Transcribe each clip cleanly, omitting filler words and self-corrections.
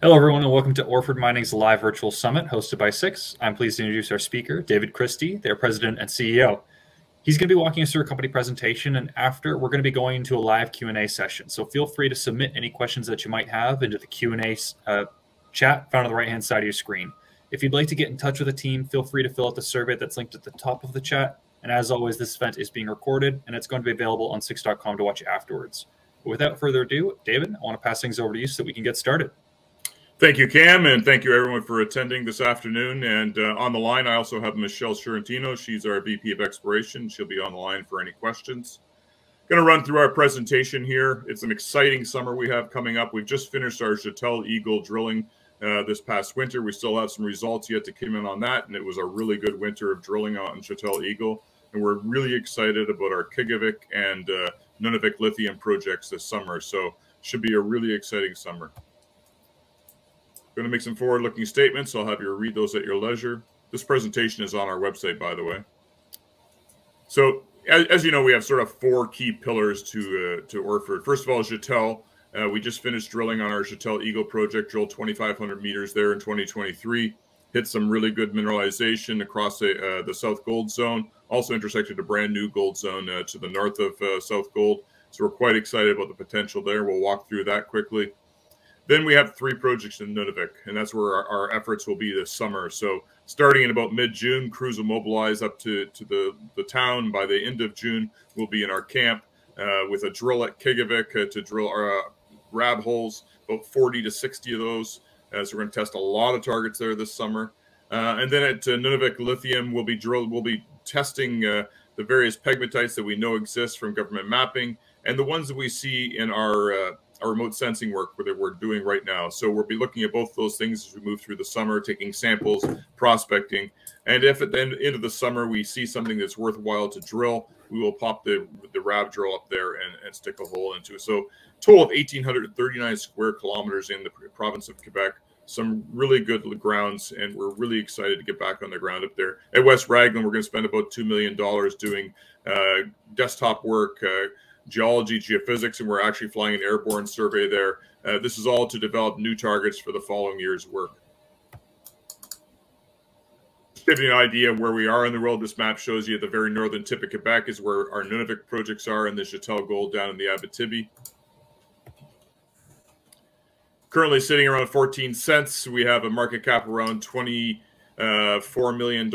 Hello, everyone, and welcome to Orford Mining's live virtual summit hosted by Six. I'm pleased to introduce our speaker, David Christie, their president and CEO. He's going to be walking us through a company presentation, and after, we're going to be going into a live Q&A session. So feel free to submit any questions that you might have into the Q&A chat found on the right-hand side of your screen. If you'd like to get in touch with the team, feel free to fill out the survey that's linked at the top of the chat. And as always, this event is being recorded, and it's going to be available on Six.com to watch afterwards. But without further ado, David, I want to pass things over to you so that we can get started. Thank you, Cam, and thank you, everyone, for attending this afternoon. And on the line, I also have Michelle Sciorentino. She's our VP of Exploration. She'll be on the line for any questions. Going to run through our presentation here. It's an exciting summer we have coming up. We've just finished our Jetel Eagle drilling this past winter. We still have some results yet to come in on that, and it was a really good winter of drilling on Jetel Eagle. And we're really excited about our Kigavik and Nunavik lithium projects this summer. So should be a really exciting summer. Going to make some forward-looking statements. I'll have you read those at your leisure. This presentation is on our website, by the way. So, as you know, we have sort of four key pillars to Orford. First of all, Jetel. We just finished drilling on our Jetel Eagle project, drilled 2,500 meters there in 2023. Hit some really good mineralization across the South Gold Zone. Also intersected a brand new gold zone to the north of South Gold. So we're quite excited about the potential there. We'll walk through that quickly. Then we have three projects in Nunavik, and that's where our efforts will be this summer. So starting in about mid-June, crews will mobilize up to the town. By the end of June, we'll be in our camp with a drill at Kigavik to drill our grab holes, about 40 to 60 of those. So we're going to test a lot of targets there this summer. And then at Nunavik Lithium, we'll be testing the various pegmatites that we know exist from government mapping and the ones that we see in our remote sensing work that we're doing right now. So we'll be looking at both those things as we move through the summer, taking samples, prospecting. And if at the end of the summer we see something that's worthwhile to drill, we will pop the RAB drill up there and stick a hole into it. So total of 1,839 square kilometers in the province of Quebec. Some really good grounds, and we're really excited to get back on the ground up there. At West Raglan, we're going to spend about $2 million doing desktop work, geology, geophysics, and we're actually flying an airborne survey there. This is all to develop new targets for the following year's work. Just to give you an idea of where we are in the world, this map shows you at the very northern tip of Quebec is where our Nunavik projects are, and the Jetel Gold down in the Abitibi. Currently sitting around 14 cents. We have a market cap around $24 million.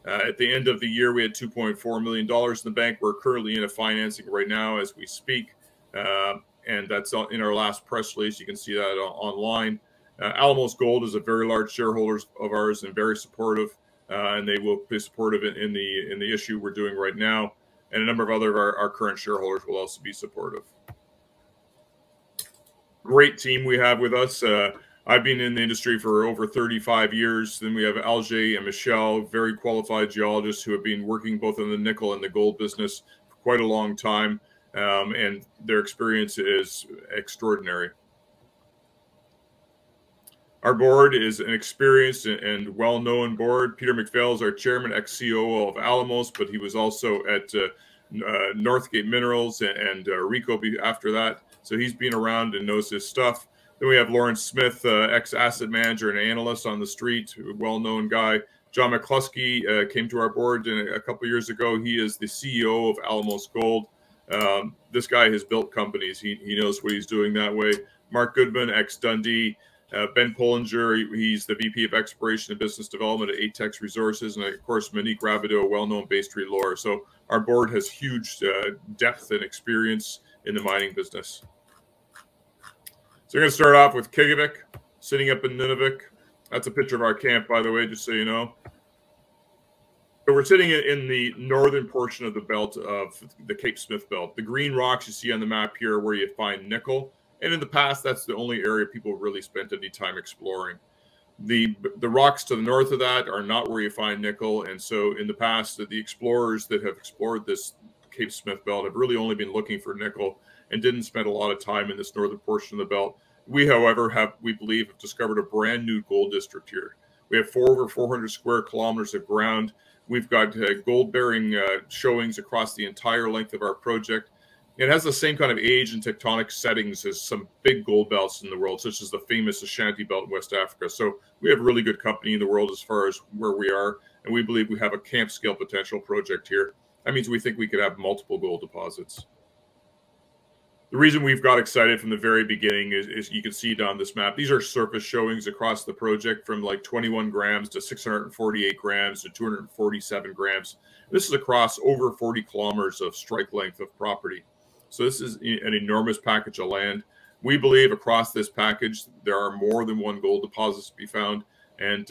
At the end of the year, we had $2.4 million in the bank. We're currently in a financing right now as we speak, and that's in our last press release. You can see that online. Alamos Gold is a very large shareholder of ours and very supportive, and they will be supportive in the issue we're doing right now. And a number of other of our current shareholders will also be supportive. Great team we have with us. I've been in the industry for over 35 years. Then we have Alger and Michelle, very qualified geologists who have been working both in the nickel and the gold business for quite a long time, and their experience is extraordinary. Our board is an experienced and well-known board. Peter McPhail is our chairman, ex-COO of Alamos, but he was also at Northgate Minerals and Rico after that. So he's been around and knows his stuff. Then we have Lawrence Smith, ex-asset manager and analyst on the street, well-known guy. John McCluskey came to our board a couple of years ago. He is the CEO of Alamos Gold. This guy has built companies. He knows what he's doing that way. Mark Goodman, ex-Dundee. Ben Pollinger, he's the VP of Exploration and Business Development at Atex Resources. And, of course, Monique Rabideau, a well-known Bay Street lawyer. So our board has huge depth and experience in the mining business. So we're going to start off with Kigavik, sitting up in Nunavik. That's a picture of our camp, by the way, just so you know. So we're sitting in the northern portion of the belt of the Cape Smith belt. The green rocks you see on the map here are where you find nickel. And in the past, that's the only area people really spent any time exploring. The rocks to the north of that are not where you find nickel. And so in the past, the explorers that have explored this Cape Smith belt have really only been looking for nickel and didn't spend a lot of time in this northern portion of the belt. We, however, we believe, have discovered a brand new gold district here. We have over 400 square kilometers of ground. We've got gold-bearing showings across the entire length of our project. It has the same kind of age and tectonic settings as some big gold belts in the world, such as the famous Ashanti Belt in West Africa. So we have really good company in the world as far as where we are, and we believe we have a camp scale potential project here. That means we think we could have multiple gold deposits. The reason we've got excited from the very beginning is you can see it on this map. These are surface showings across the project from like 21 grams to 648 grams to 247 grams. This is across over 40 kilometers of strike length of property. So this is an enormous package of land. We believe across this package, there are more than one gold deposit to be found. And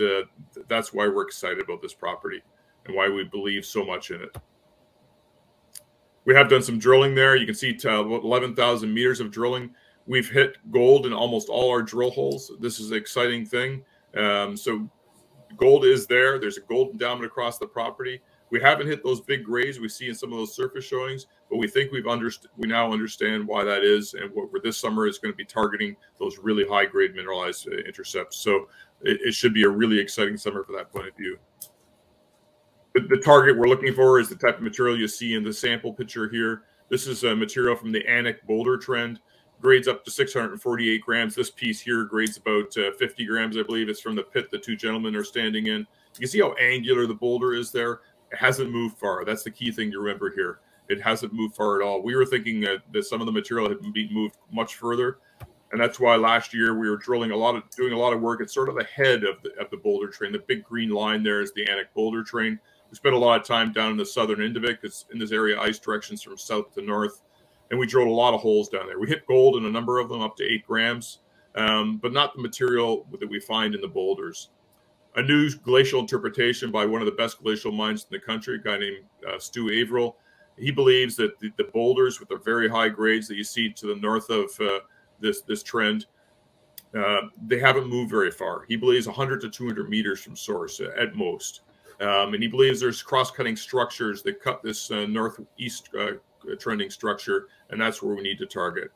that's why we're excited about this property and why we believe so much in it. We have done some drilling there. You can see 11,000 meters of drilling. We've hit gold in almost all our drill holes. This is an exciting thing. So gold is there. There's a gold endowment across the property. We haven't hit those big grades we see in some of those surface showings, but we think we now understand why that is, and what for this summer is going to be targeting those really high grade mineralized intercepts. So it should be a really exciting summer from that point of view. The target we're looking for is the type of material you see in the sample picture here. This is a material from the Anik boulder trend, grades up to 648 grams. This piece here grades about 50 grams, I believe. It's from the pit the two gentlemen are standing in. You can see how angular the boulder is there. It hasn't moved far. That's the key thing to remember here. It hasn't moved far at all. We were thinking that some of the material had been moved much further, and that's why last year we were doing a lot of work. It's sort of the head of the boulder train. The big green line there is the Anik boulder train. We spent a lot of time down in the southern Nunavik. It's in this area, ice directions from south to north, and we drilled a lot of holes down there. We hit gold in a number of them, up to 8 grams, but not the material that we find in the boulders. A new glacial interpretation by one of the best glacial mines in the country, a guy named Stu Averill. He believes that the boulders with the very high grades that you see to the north of this trend, they haven't moved very far. He believes 100 to 200 meters from source at most. And he believes there's cross-cutting structures that cut this northeast trending structure, and that's where we need to target.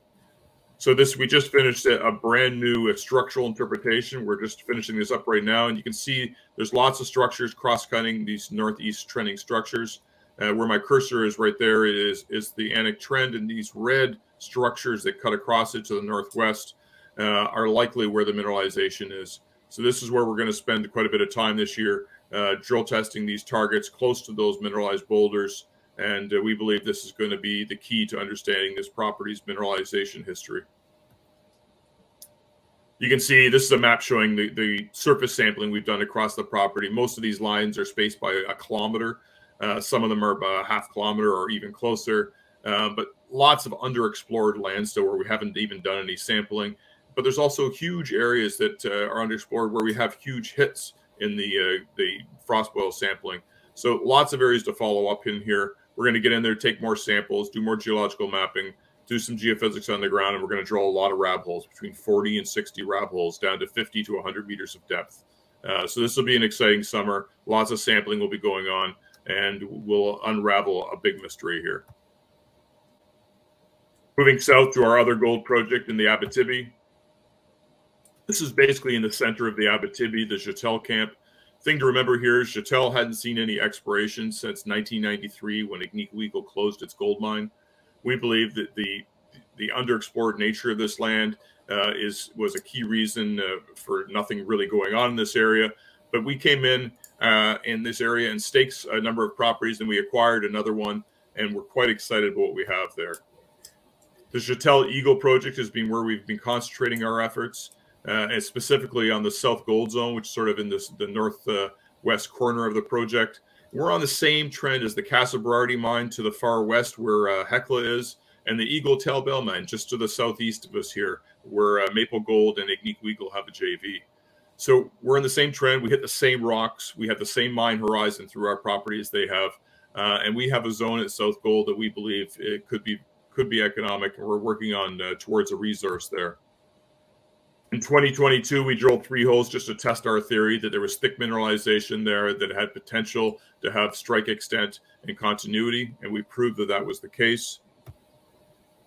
So we just finished a brand new structural interpretation. We're just finishing this up right now, and you can see there's lots of structures cross-cutting these northeast trending structures. Where my cursor is right there is the Anik trend, and these red structures that cut across it to the northwest are likely where the mineralization is. So this is where we're going to spend quite a bit of time this year, drill testing these targets close to those mineralized boulders. And we believe this is going to be the key to understanding this property's mineralization history. You can see this is a map showing the surface sampling we've done across the property. Most of these lines are spaced by a kilometer. Some of them are about a half kilometer or even closer. But lots of underexplored land still where we haven't even done any sampling. But there's also huge areas that are underexplored where we have huge hits in the frost boil sampling. So lots of areas to follow up in here. We're going to get in there, take more samples, do more geological mapping, do some geophysics on the ground, and we're going to drill a lot of rab holes, between 40 and 60 rab holes, down to 50 to 100 meters of depth. So this will be an exciting summer. Lots of sampling will be going on, and we'll unravel a big mystery here. Moving south to our other gold project in the Abitibi. This is basically in the center of the Abitibi, the Jetel camp. Thing to remember here is Jetel hadn't seen any exploration since 1993 when Agnico Eagle closed its gold mine. We believe that the underexplored nature of this land was a key reason for nothing really going on in this area. But we came in this area and staked a number of properties, and we acquired another one, and we're quite excited about what we have there. The Jetel Eagle project has been where we've been concentrating our efforts. And specifically on the South Gold Zone, which is sort of in the northwest corner of the project. We're on the same trend as the Casa Berardi mine to the far west where Hecla is, and the Eagle Tailbell mine just to the southeast of us here, where Maple Gold and Agnico Eagle have a JV. So we're in the same trend. We hit the same rocks. We have the same mine horizon through our property as they have. And we have a zone at South Gold that we believe it could be economic, and we're working on towards a resource there. In 2022, we drilled 3 holes just to test our theory that there was thick mineralization there that had potential to have strike extent and continuity, and we proved that that was the case.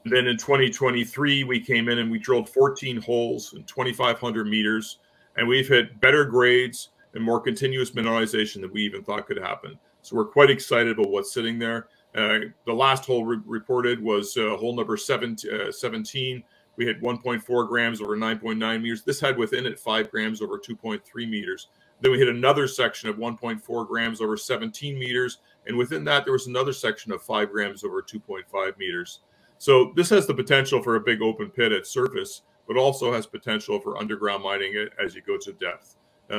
And then in 2023, we came in and we drilled 14 holes in 2,500 meters, and we've hit better grades and more continuous mineralization than we even thought could happen. So we're quite excited about what's sitting there. The last hole reported was hole number 17. We had 1.4 grams over 9.9 meters. This had within it 5 grams over 2.3 meters. Then we hit another section of 1.4 grams over 17 meters. And within that, there was another section of 5 grams over 2.5 meters. So this has the potential for a big open pit at surface, but also has potential for underground mining as you go to depth.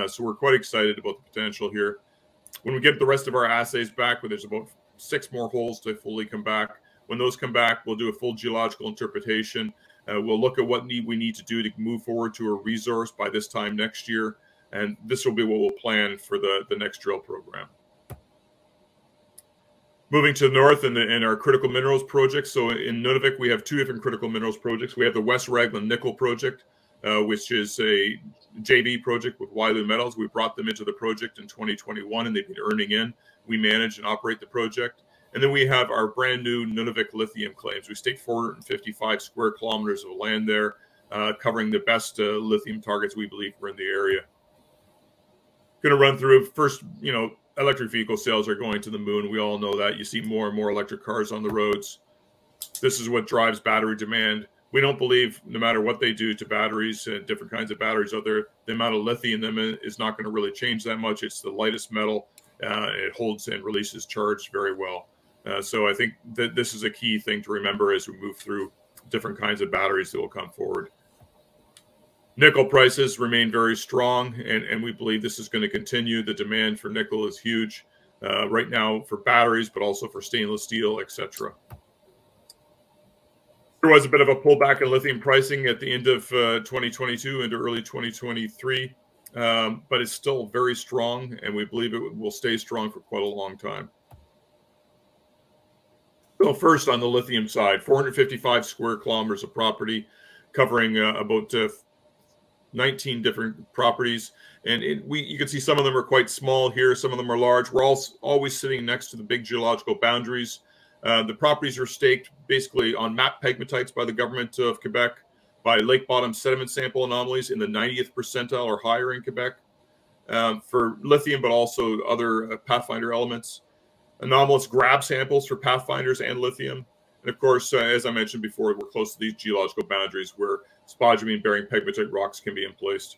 So we're quite excited about the potential here. When we get the rest of our assays back, where there's about 6 more holes to fully come back, when those come back, we'll do a full geological interpretation. We'll look at what we need to do to move forward to a resource by this time next year. And this will be what we'll plan for the next drill program. Moving to the north in our critical minerals project. So in Nunavik, we have 2 different critical minerals projects. We have the West Raglan Nickel Project, which is a JV project with Wyloo Metals. We brought them into the project in 2021, and they've been earning in. We manage and operate the project. And then we have our brand new Nunavik lithium claims. We staked 455 square kilometers of land there, covering the best lithium targets we believe were in the area. Going to run through first, electric vehicle sales are going to the moon. We all know that. You see more and more electric cars on the roads. This is what drives battery demand. We don't believe, no matter what they do to batteries, different kinds of batteries out there, the amount of lithium in them is not going to really change that much. It's the lightest metal. It holds and releases charge very well. So I think that this is a key thing to remember as we move through different kinds of batteries that will come forward. Nickel prices remain very strong, and we believe this is going to continue. The demand for nickel is huge right now for batteries, but also for stainless steel, etc. There was a bit of a pullback in lithium pricing at the end of 2022 into early 2023, but it's still very strong, and we believe it will stay strong for quite a long time. So first on the lithium side, 455 square kilometers of property covering about 19 different properties. And you can see some of them are quite small here. Some of them are large. We're always sitting next to the big geological boundaries. The properties are staked basically on map pegmatites by the government of Quebec, by lake bottom sediment sample anomalies in the 90th percentile or higher in Quebec for lithium, but also other Pathfinder elements. Anomalous grab samples for Pathfinders and lithium. And of course, as I mentioned before, we're close to these geological boundaries where spodumene-bearing pegmatite rocks can be emplaced.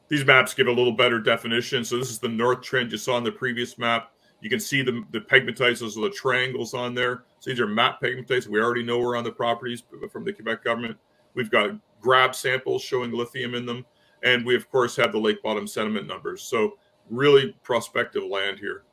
These maps give a little better definition. So this is the north trend you saw on the previous map. You can see the pegmatites, those are the triangles on there. So these are map pegmatites. We already know we're on the properties from the Quebec government. We've got grab samples showing lithium in them. And we, of course, have the lake bottom sediment numbers. So really prospective land here.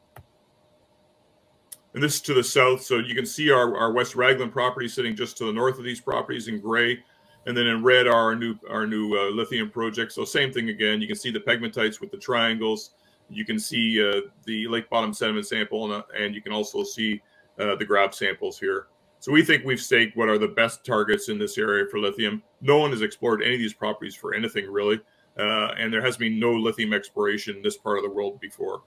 And this is to the south. So you can see our West Raglan property sitting just to the north of these properties in gray. And then in red are our new lithium project. So same thing again. You can see the pegmatites with the triangles. You can see the lake bottom sediment sample, and you can also see the grab samples here. So we think we've staked what are the best targets in this area for lithium. No one has explored any of these properties for anything really. And there has been no lithium exploration in this part of the world before.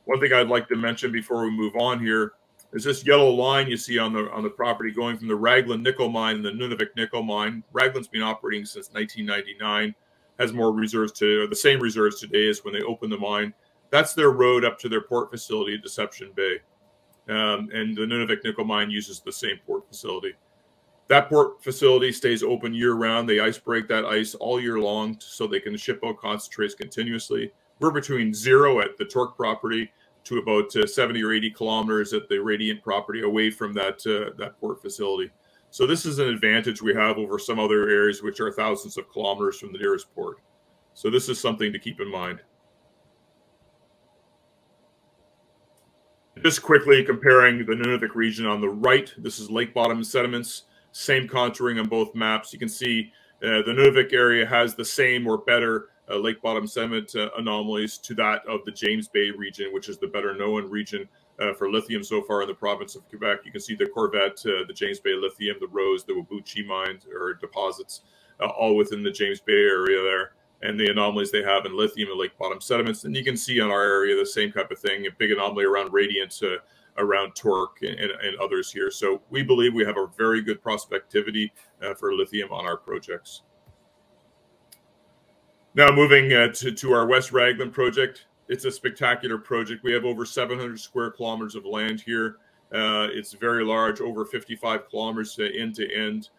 One thing I'd like to mention before we move on here is this yellow line you see on the property going from the Raglan nickel mine and the Nunavik nickel mine. Raglan's been operating since 1999, has more reserves the same reserves today as when they opened the mine. That's their road up to their port facility at Deception Bay. And the Nunavik nickel mine uses the same port facility. That port facility stays open year round. They ice break that ice all year long so they can ship out concentrates continuously. We're between 0 at the Torque property to about 70 or 80 kilometers at the Radiant property away from that port facility. So this is an advantage we have over some other areas which are thousands of kilometers from the nearest port. So this is something to keep in mind. Just quickly comparing the Nunavik region on the right, this is lake bottom sediments, same contouring on both maps. You can see the Nunavik area has the same or better lake bottom sediment anomalies to that of the James Bay region, which is the better known region for lithium so far in the province of Quebec. You can see the Corvette, the James Bay lithium, the Rose, the Wabuchi mines or deposits, all within the James Bay area there, and the anomalies they have in lithium and lake bottom sediments. And you can see on our area the same type of thing, a big anomaly around Radiant, around Torque and others here. So we believe we have a very good prospectivity for lithium on our projects. Now moving to our West Raglan project. It's a spectacular project. We have over 700 square kilometers of land here. It's very large, over 55 kilometers end to end.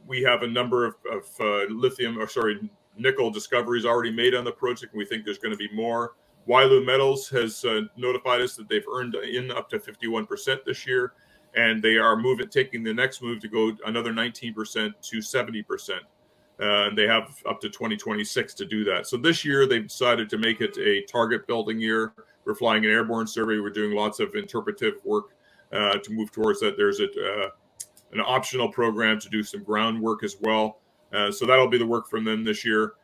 We have a number of nickel discoveries already made on the project, and we think there's going to be more. Wyloo Metals has notified us that they've earned in up to 51% this year, and they are taking the next move to go another 19% to 70%. And they have up to 2026 to do that. So this year they've decided to make it a target building year. We're flying an airborne survey. We're doing lots of interpretive work to move towards that. There's an optional program to do some groundwork as well. So that'll be the work from them this year.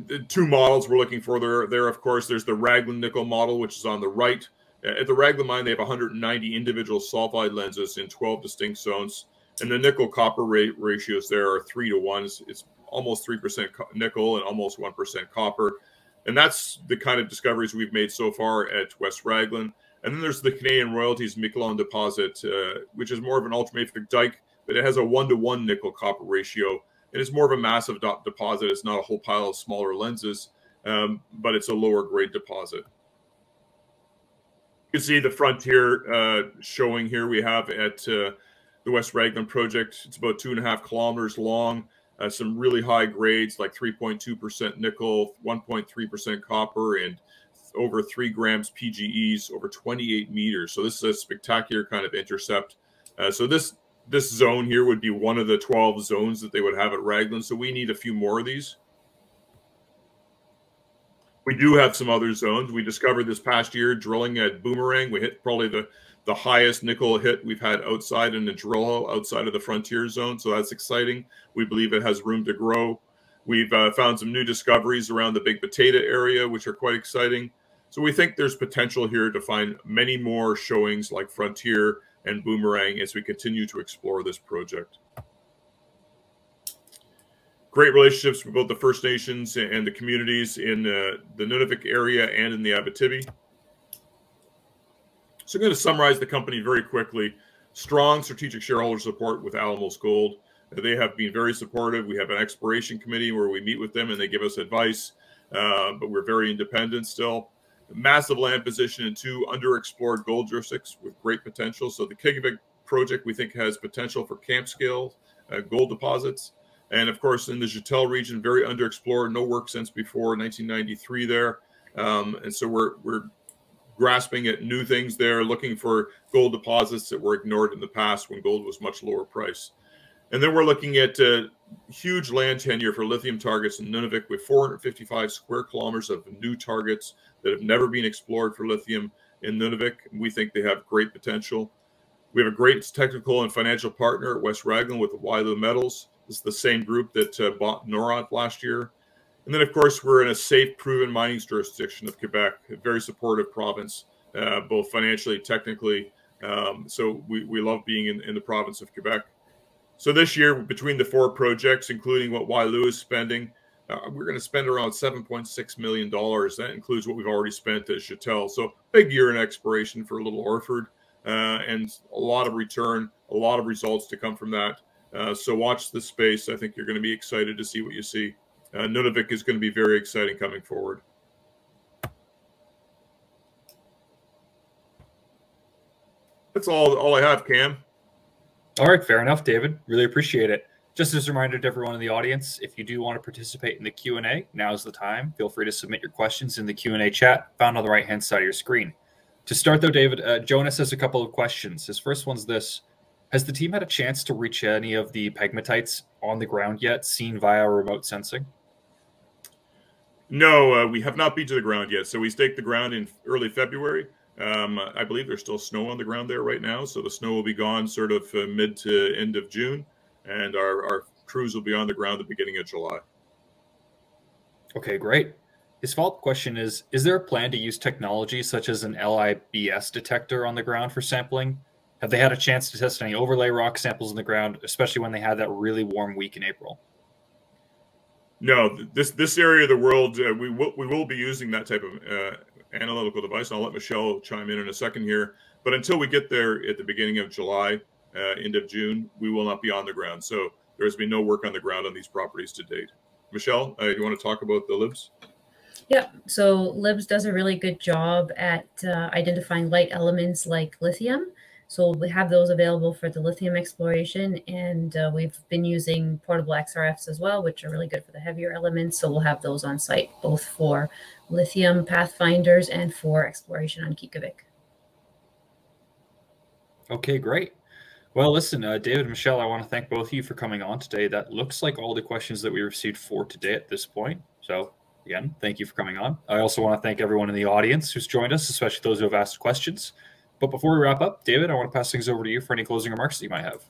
The two models we're looking for there, of course, there's the Raglan nickel model, which is on the right. At the Raglan mine, they have 190 individual sulfide lenses in 12 distinct zones. And the nickel-copper ratios there are 3 to 1. It's almost 3% nickel and almost 1% copper. And that's the kind of discoveries we've made so far at West Raglan. And then there's the Canadian Royalties Miquelon deposit, which is more of an ultramafic dike, but it has a 1-to-1 nickel-copper ratio. And it's more of a massive deposit. It's not a whole pile of smaller lenses, but it's a lower grade deposit. You can see the frontier showing here we have at the West Raglan project. It's about 2.5 kilometers long. Some really high grades like 3.2% nickel, 1.3% copper, and over 3 grams PGEs over 28 meters. So this is a spectacular kind of intercept. So this zone here would be one of the 12 zones that they would have at Raglan. So we need a few more of these. We do have some other zones. We discovered this past year drilling at Boomerang. We hit probably the highest nickel hit we've had outside in the drill hole outside of the frontier zone. So that's exciting. We believe it has room to grow. We've found some new discoveries around the Big Potato area, which are quite exciting. So we think there's potential here to find many more showings like Frontier and Boomerang as we continue to explore this project. Great relationships with both the First Nations and the communities in the Nunavik area and in the Abitibi. So I'm going to summarize the company very quickly. Strong strategic shareholder support with Alamos Gold. They have been very supportive. We have an exploration committee where we meet with them and they give us advice, but we're very independent still. Massive land position in 2 underexplored gold districts with great potential. So the Kigavik project we think has potential for camp scale gold deposits. And of course in the Jetel region, very underexplored, no work since before 1993 there. And so we're grasping at new things there, looking for gold deposits that were ignored in the past when gold was much lower price. And then we're looking at huge land tenure for lithium targets in Nunavik with 455 square kilometers of new targets that have never been explored for lithium in Nunavik. We think they have great potential. We have a great technical and financial partner at West Raglan with the Wyloo Metals. This is the same group that bought Noront last year. And then, of course, we're in a safe, proven mining jurisdiction of Quebec, a very supportive province, both financially, technically. So we love being in the province of Quebec. So this year, between the 4 projects, including what Wyloo is spending, we're going to spend around $7.6 million. That includes what we've already spent at Jetel. So big year in exploration for Little Orford, and a lot of return, a lot of results to come from that. So watch this space. I think you're going to be excited to see what you see. Nunavik is going to be very exciting coming forward. That's all I have, Cam. All right, fair enough, David. Really appreciate it. Just as a reminder to everyone in the audience, if you do want to participate in the Q&A, now's the time. Feel free to submit your questions in the Q&A chat found on the right-hand side of your screen. To start, though, David, Jonas has a couple of questions. His first one's this. Has the team had a chance to reach any of the pegmatites on the ground yet, seen via remote sensing? No, we have not been to the ground yet. So we staked the ground in early February. I believe there's still snow on the ground there right now. So the snow will be gone sort of mid to end of June. And our crews will be on the ground at the beginning of July. Okay, great. His follow-up question is there a plan to use technology such as an LIBS detector on the ground for sampling? Have they had a chance to test any overlay rock samples in the ground, especially when they had that really warm week in April? No, this area of the world, we will be using that type of analytical device. I'll let Michelle chime in a second here. But until we get there at the beginning of July, end of June, we will not be on the ground. So there has been no work on the ground on these properties to date. Michelle, you want to talk about the libs? Yeah, so LIBS does a really good job at identifying light elements like lithium. So we have those available for the lithium exploration, and we've been using portable XRFs as well, which are really good for the heavier elements. So we'll have those on site, both for lithium pathfinders and for exploration on Kikavik. Okay, great. Well, listen, David and Michelle, I want to thank both of you for coming on today. That looks like all the questions that we received for today at this point. So, again, thank you for coming on. I also want to thank everyone in the audience who's joined us, especially those who have asked questions. But before we wrap up, David, I want to pass things over to you for any closing remarks that you might have.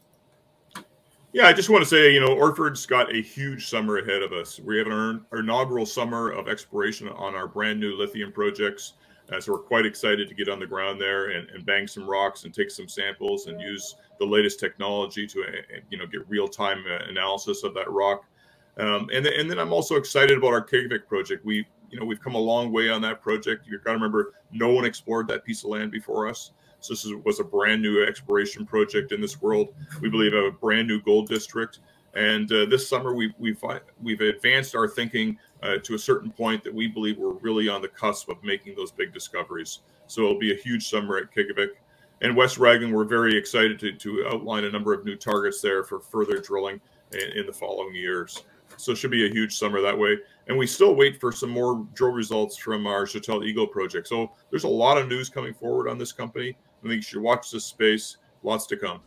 Yeah, I just want to say, Orford's got a huge summer ahead of us. We have our inaugural summer of exploration on our brand new lithium projects. So we're quite excited to get on the ground there and bang some rocks and take some samples and use the latest technology to, get real-time analysis of that rock. And then I'm also excited about our Kikavik project. We've come a long way on that project. You've got to remember, no one explored that piece of land before us. So this was a brand new exploration project in this world. We believe a brand new gold district. And this summer, we've advanced our thinking to a certain point that we believe we're really on the cusp of making those big discoveries. So it'll be a huge summer at Kikavik. And West Raglan, we're very excited to outline a number of new targets there for further drilling in the following years. So it should be a huge summer that way. And we still wait for some more drill results from our Chatel Eagle project. So there's a lot of news coming forward on this company. I think you should watch this space. Lots to come.